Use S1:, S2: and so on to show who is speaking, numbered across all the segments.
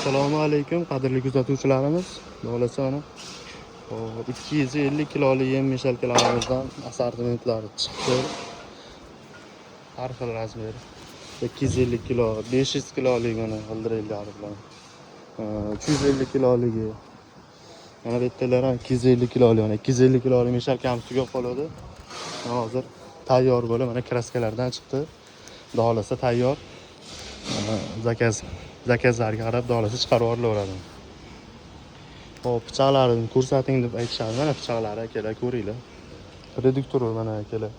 S1: Assalomu alaykum qadrli kuzatuvchilarimiz. Bo'lsa mana 250 kilolik yem meshalkalarimizdan assortimentlari chiqdi. Har xil razmer. 250 kilo, 500 kilolik mana g'ildiraklar bilan. 350 kiloligi. Mana bu yerdalar 250 kilolik, mana 250 kilolik meshalkamiz tugab qoladi. Hozir tayyor bo'lib, mana kraskalardan chiqdi. Xohlasa tayyor. Zakazlarga qarab xohlasa chiqarib olaveradi. Hop, pichoqlarini ko'rsating deb aytishadi. Mana pichoqlari akalar ko'ringlar. Reduktor mana akalar.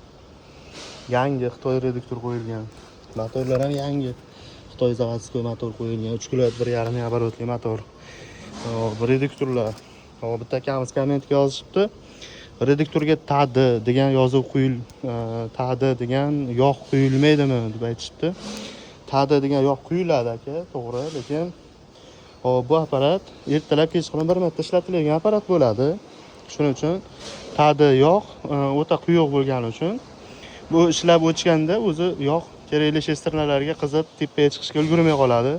S1: Yangi Xitoy reduktor qo'yilgan. Motorlar ham yangi. Xitoy zavodskiy motor qo'yilgan. 3 kW 1.5 оборотli motor. Bu reduktorlar. Hop, bitta akamiz kommentga yozishibdi. Reduktorga TAD degan yozuv TAD degan yog' quyilmaydimi deb aytishibdi. TAD degan yog' quyiladi aka, to'g'ri, lekin bu apparat ertalab kechqurun bir marta ishlatiladigan apparat bo'ladi. Shuning uchun TAD yog' o'ta quyuq bo'lgani uchun bu ishlab o'chganda o'zi yog' kerakli shestrinalarga qizib tepaga chiqishga ulgurmay qoladi.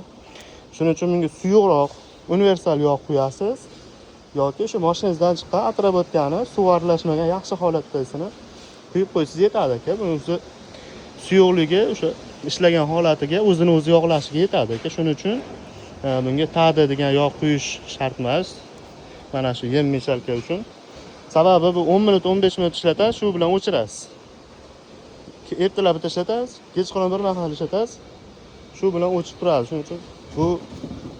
S1: Shuning uchun bunga suyuqroq universal yog' quyasiz yoki shu mashinangizdan chiqqan atrobotgani suv aralashmagan yaxshi holatdasini quyib qo'ysangiz yetadi aka. Buning suyuqligi o'sha ishlagan holatiga o'zini o'zi yog'lashiga yetadi aka. Shuning uchun bunga TAD degan yog' quyish shart emas. Mana shu yem meshalka uchun. Sababi bu 10 minut 15 minut ishlatasiz, shu bilan o'chirasiz. Ertalab bitta ishlatasiz, kechqurun bir mahal ishlatasiz, shu bilan o'chib turadi. Shuning uchun bu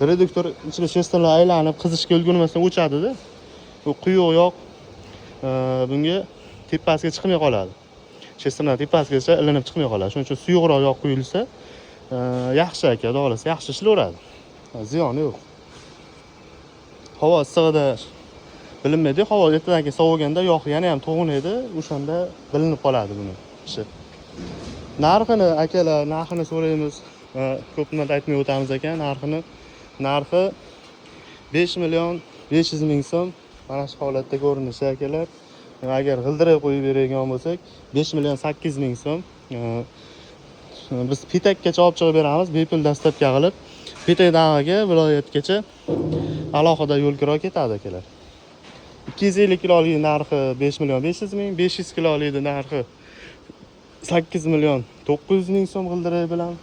S1: reduktor ichida shestrinlar aylanib qizishga ulgurmasdan o'chadi-da. Bu quyuq yog' bunga tepasiga chiqmay qoladi. Shestrinlar tepasigacha ilinib chiqmay qoladi. Shuning uchun suyuqroq yog' quyilsa yaxshi aka, xohlasa yaxshi ishlayveradi. Ziyoni yo'q. Havo issig'ida bilinmaydi. Havo ertadan keyin soviganda yog' yana ham to'g'inadi, o'shanda bilinib qoladi buni ishi. Narxini akalar, narxini so'raymiz. Ko'p marta aytmay o'tamiz ekan, narxi 5 million 500 ming so'm. Mana shu holatda ko'rinishi akalar. Agar g'ildirak qo'yib beradigan bo'lsak 5 million 800 ming so'm. Biz Pitakgacha olib chiqib beramiz, bepul dastlabki qilib. Pitakdagi viloyatgacha alohida yo'l kira ketadi akalar. 250 kilolik narxi 5 million 500 ming, 500 kilolik narxi 8 million 900 ming so'm g'ildirak bilan.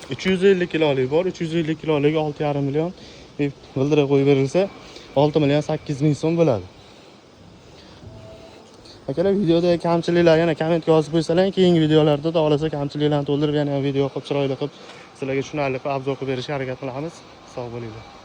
S1: 350 kilolik bor, 350 kilolik 6,5 million g'ildirak qo'yib berilsa 6 million 800 ming so'm bo'ladi. Akalar, videoda kamchiliklar yana kommentga yozib qo'ysalar, keyingi videolarda da xohlasa kamchiliklarni to'ldirib yana video qilib, chiroyli qilib sizlarga tushunarli qilib obzor qilib berishga harakat qilamiz. Sog' bo'linglar.